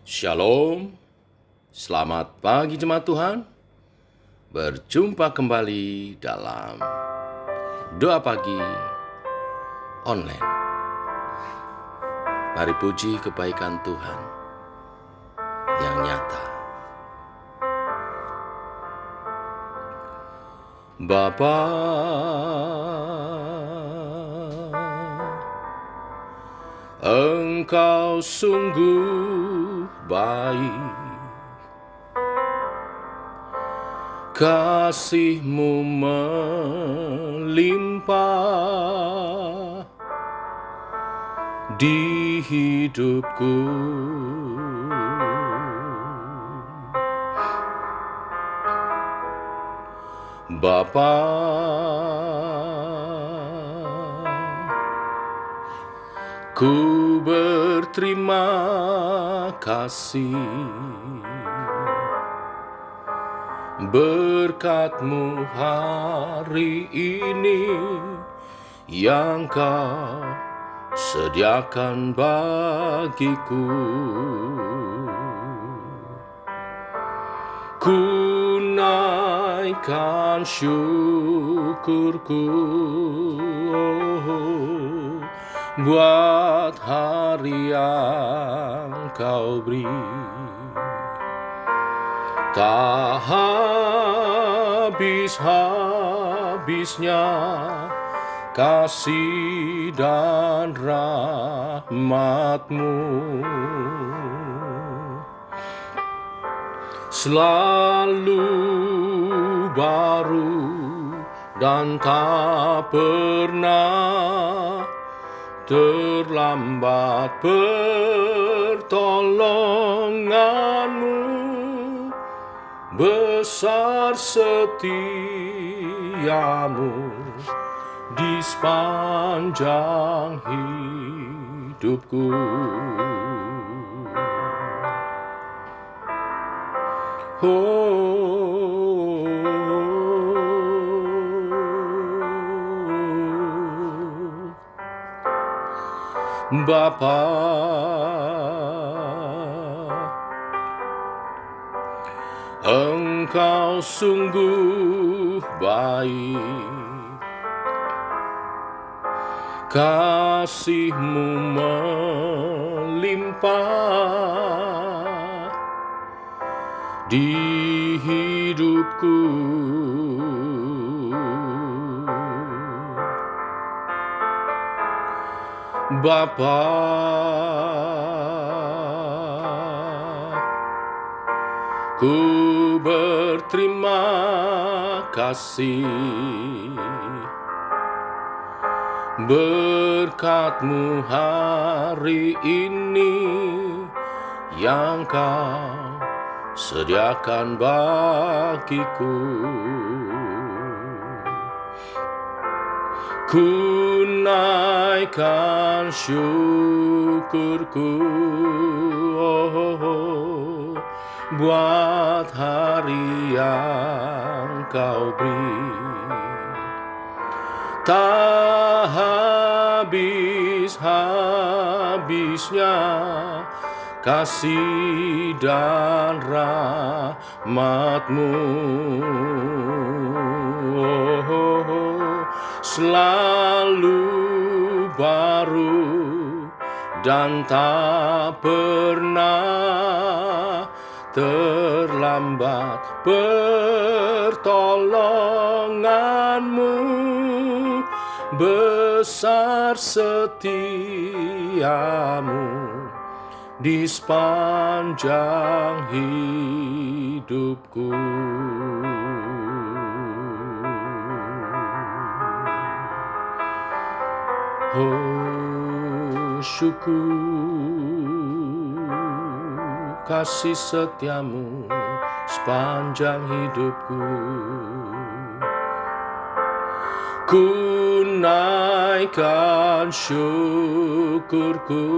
Shalom, selamat pagi jemaat Tuhan. Berjumpa kembali dalam doa pagi online. Mari puji kebaikan Tuhan yang nyata. Bapa, Engkau sungguh baik. Kasih-Mu melimpah di hidupku. Bapa, ku berterima kasih berkat-Mu hari ini yang Kau sediakan bagiku. Ku naikkan syukurku buat hari yang Kau beri. Tak habis-habisnya kasih dan rahmat-Mu, selalu baru dan tak pernah terlambat pertolongan-Mu. Besar setia-Mu di sepanjang hidupku. Bapa, Engkau sungguh baik. Kasih-Mu melimpah di hidupku. Bapa, ku berterima kasih berkat-Mu hari ini yang Kau sediakan bagiku. Ku naikkan syukurku buat hari yang Kau beri. Tak habis-habisnya kasih dan rahmat-Mu, selalu baru dan tak pernah terlambat pertolongan-Mu. Besar setia-Mu di sepanjang hidupku. Oh, syukur kasih setia-Mu sepanjang hidupku. Ku naikkan syukurku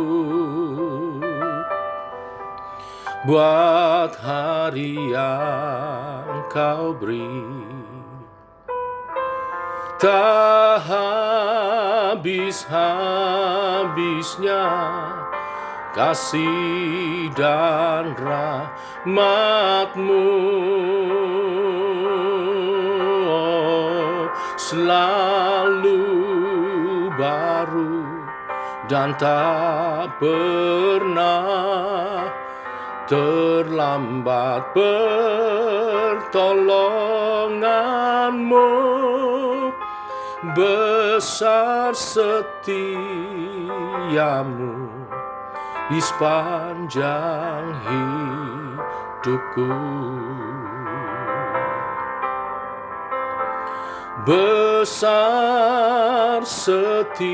buat hari yang Kau beri. Tak habis-habisnya kasih dan rahmat-Mu selalu baru dan tak pernah terlambat. Pertolongan-Mu besar, setia-Mu di sepanjang hidupku. Besar setia-Mu,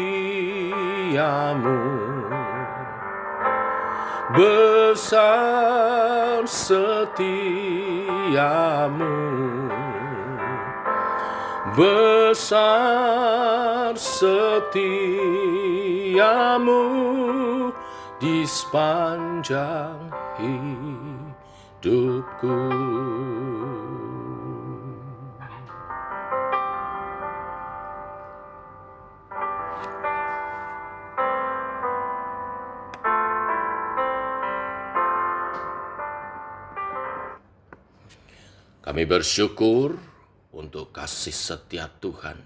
besar setia-Mu, besar setia-Mu di sepanjang hidupku. Kami bersyukur untuk kasih setia Tuhan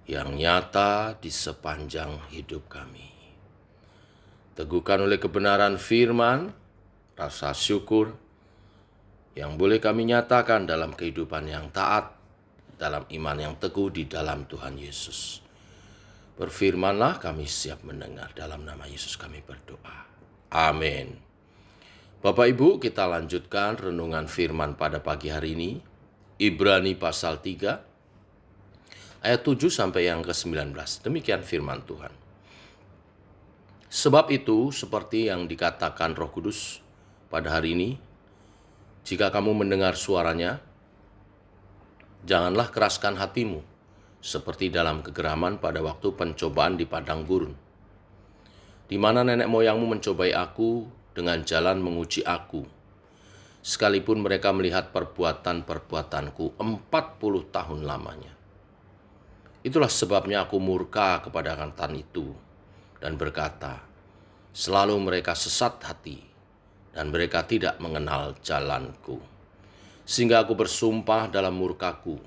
yang nyata di sepanjang hidup kami. Teguhkan oleh kebenaran firman, rasa syukur yang boleh kami nyatakan dalam kehidupan yang taat, dalam iman yang teguh di dalam Tuhan Yesus. Berfirmanlah, kami siap mendengar. Dalam nama Yesus kami berdoa. Amin. Bapak Ibu, kita lanjutkan renungan firman pada pagi hari ini. Ibrani pasal 3, ayat 7 sampai yang ke-19. Demikian firman Tuhan. Sebab itu, seperti yang dikatakan Roh Kudus pada hari ini, jika kamu mendengar suaranya, janganlah keraskan hatimu, seperti dalam kegeraman pada waktu pencobaan di padang gurun, di mana nenek moyangmu mencobai aku dengan jalan menguji aku, sekalipun mereka melihat perbuatan-perbuatanku 40 tahun lamanya. Itulah sebabnya aku murka kepada angkatan itu dan berkata, selalu mereka sesat hati dan mereka tidak mengenal jalanku. Sehingga aku bersumpah dalam murkaku,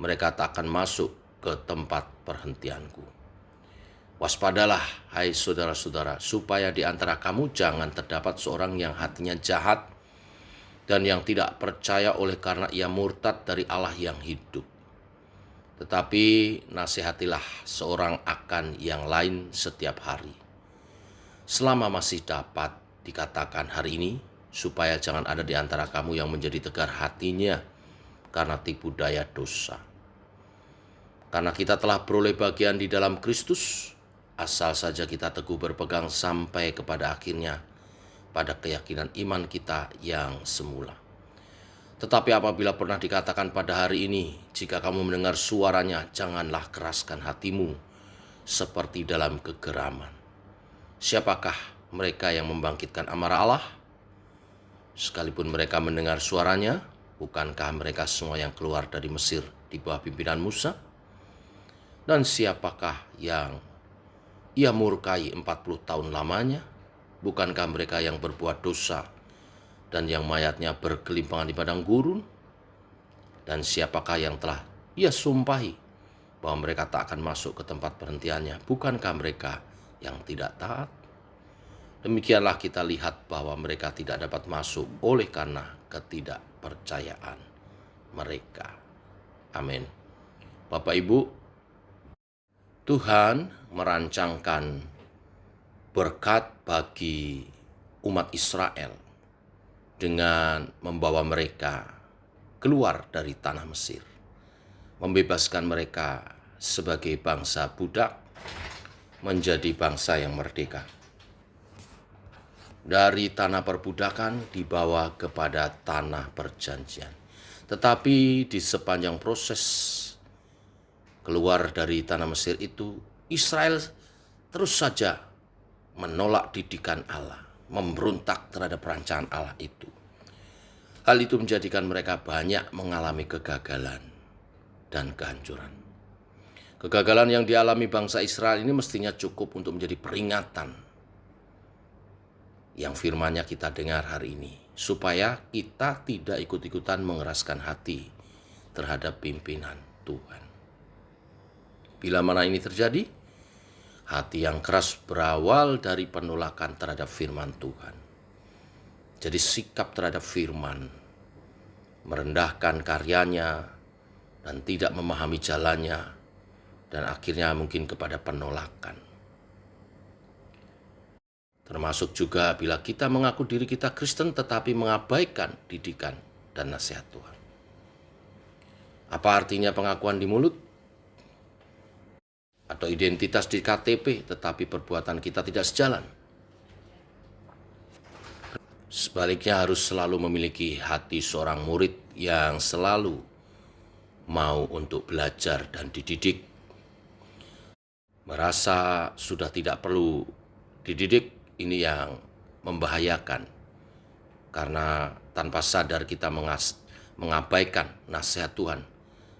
mereka tak akan masuk ke tempat perhentianku. Waspadalah, hai saudara-saudara, supaya di antara kamu jangan terdapat seorang yang hatinya jahat dan yang tidak percaya oleh karena ia murtad dari Allah yang hidup. Tetapi nasihatilah seorang akan yang lain setiap hari, selama masih dapat dikatakan hari ini, supaya jangan ada di antara kamu yang menjadi tegar hatinya karena tipu daya dosa. Karena kita telah beroleh bagian di dalam Kristus, asal saja kita teguh berpegang sampai kepada akhirnya pada keyakinan iman kita yang semula. Tetapi apabila pernah dikatakan pada hari ini, jika kamu mendengar suaranya, janganlah keraskan hatimu seperti dalam kegeraman. Siapakah mereka yang membangkitkan amarah Allah? Sekalipun mereka mendengar suaranya, bukankah mereka semua yang keluar dari Mesir di bawah pimpinan Musa? Dan siapakah yang ia murkai 40 tahun lamanya? Bukankah mereka yang berbuat dosa dan yang mayatnya bergelimpangan di padang gurun? Dan siapakah yang telah ia sumpahi bahwa mereka tak akan masuk ke tempat perhentiannya? Bukankah mereka yang tidak taat? Demikianlah kita lihat bahwa mereka tidak dapat masuk oleh karena ketidakpercayaan mereka. Amin. Bapak Ibu, Tuhan merancangkan berkat bagi umat Israel dengan membawa mereka keluar dari tanah Mesir, membebaskan mereka sebagai bangsa budak menjadi bangsa yang merdeka. Dari tanah perbudakan dibawa kepada tanah perjanjian. Tetapi di sepanjang proses keluar dari tanah Mesir itu, Israel terus saja menolak didikan Allah, memberontak terhadap perancangan Allah itu. Hal itu menjadikan mereka banyak mengalami kegagalan dan kehancuran. Kegagalan yang dialami bangsa Israel ini mestinya cukup untuk menjadi peringatan yang firman-Nya kita dengar hari ini, supaya kita tidak ikut-ikutan mengeraskan hati terhadap pimpinan Tuhan. Bila mana ini terjadi, hati yang keras berawal dari penolakan terhadap firman Tuhan. Jadi sikap terhadap firman, merendahkan karyanya, dan tidak memahami jalannya, dan akhirnya mungkin kepada penolakan. Termasuk juga bila kita mengaku diri kita Kristen tetapi mengabaikan didikan dan nasihat Tuhan. Apa artinya pengakuan di mulut? Atau identitas di KTP tetapi perbuatan kita tidak sejalan? Sebaliknya harus selalu memiliki hati seorang murid yang selalu mau untuk belajar dan dididik. Merasa sudah tidak perlu dididik, ini yang membahayakan, karena tanpa sadar kita mengabaikan nasihat Tuhan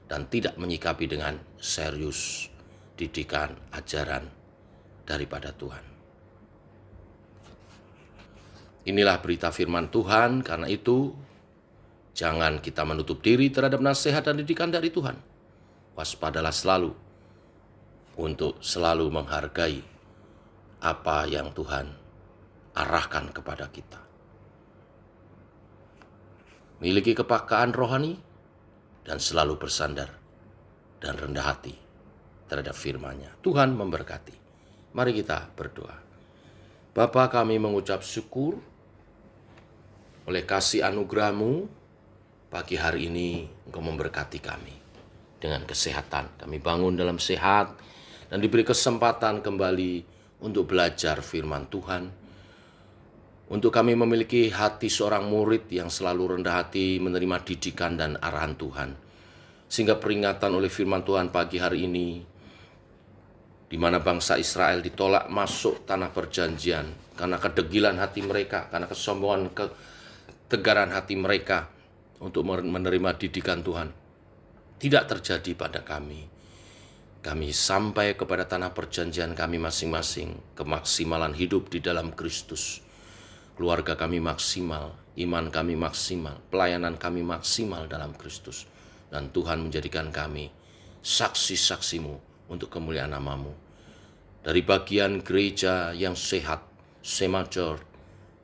dan tidak menyikapi dengan serius didikan ajaran daripada Tuhan. Inilah berita firman Tuhan, karena itu jangan kita menutup diri terhadap nasihat dan didikan dari Tuhan. Waspadalah selalu untuk selalu menghargai apa yang Tuhan arahkan kepada kita. Miliki kepekaan rohani dan selalu bersandar dan rendah hati terhadap firman-Nya. Tuhan memberkati. Mari kita berdoa. Bapa, kami mengucap syukur oleh kasih anugerah-Mu. Pagi hari ini Engkau memberkati kami dengan kesehatan. Kami bangun dalam sehat dan diberi kesempatan kembali untuk belajar firman Tuhan. Untuk kami memiliki hati seorang murid yang selalu rendah hati menerima didikan dan arahan Tuhan. Sehingga peringatan oleh firman Tuhan pagi hari ini, di mana bangsa Israel ditolak masuk tanah perjanjian karena kedegilan hati mereka, karena kesombongan, ketegaran hati mereka untuk menerima didikan Tuhan. Tidak terjadi pada kami. Kami sampai kepada tanah perjanjian kami masing-masing, kemaksimalan hidup di dalam Kristus. Keluarga kami maksimal, iman kami maksimal, pelayanan kami maksimal dalam Kristus. Dan Tuhan menjadikan kami saksi-saksi-Mu untuk kemuliaan nama-Mu. Dari bagian gereja yang sehat, semature,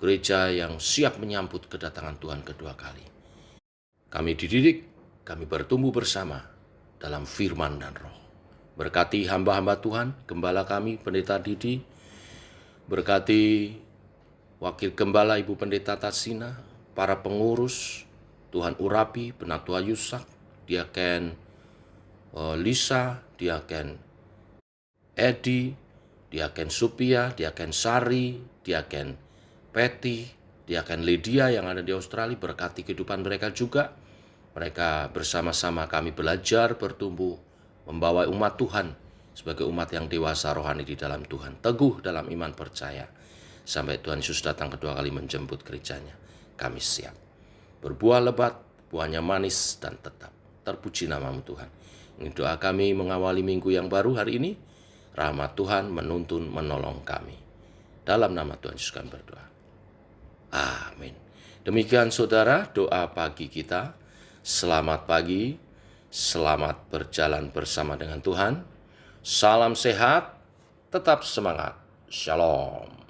gereja yang siap menyambut kedatangan Tuhan kedua kali. Kami dididik, kami bertumbuh bersama dalam firman dan roh. Berkati hamba-hamba Tuhan, gembala kami, Pendeta Didi, berkati Wakil Gembala Ibu Pendeta Tasina, para pengurus, Tuhan urapi, Penatua Yusak, Diaken Lisa, Diaken Edi, Diaken Supia, Diaken Sari, Diaken Peti, Diaken Lydia yang ada di Australia, berkati kehidupan mereka juga. Mereka bersama-sama kami belajar, bertumbuh, membawa umat Tuhan sebagai umat yang dewasa rohani di dalam Tuhan, teguh dalam iman percaya. Sampai Tuhan Yesus datang kedua kali menjemput gerejanya. Kami siap. Berbuah lebat, buahnya manis dan tetap. Terpuji nama-Mu Tuhan. Ini doa kami mengawali minggu yang baru hari ini. Rahmat Tuhan menuntun menolong kami. Dalam nama Tuhan Yesus kami berdoa. Amin. Demikian saudara doa pagi kita. Selamat pagi. Selamat berjalan bersama dengan Tuhan. Salam sehat. Tetap semangat. Shalom.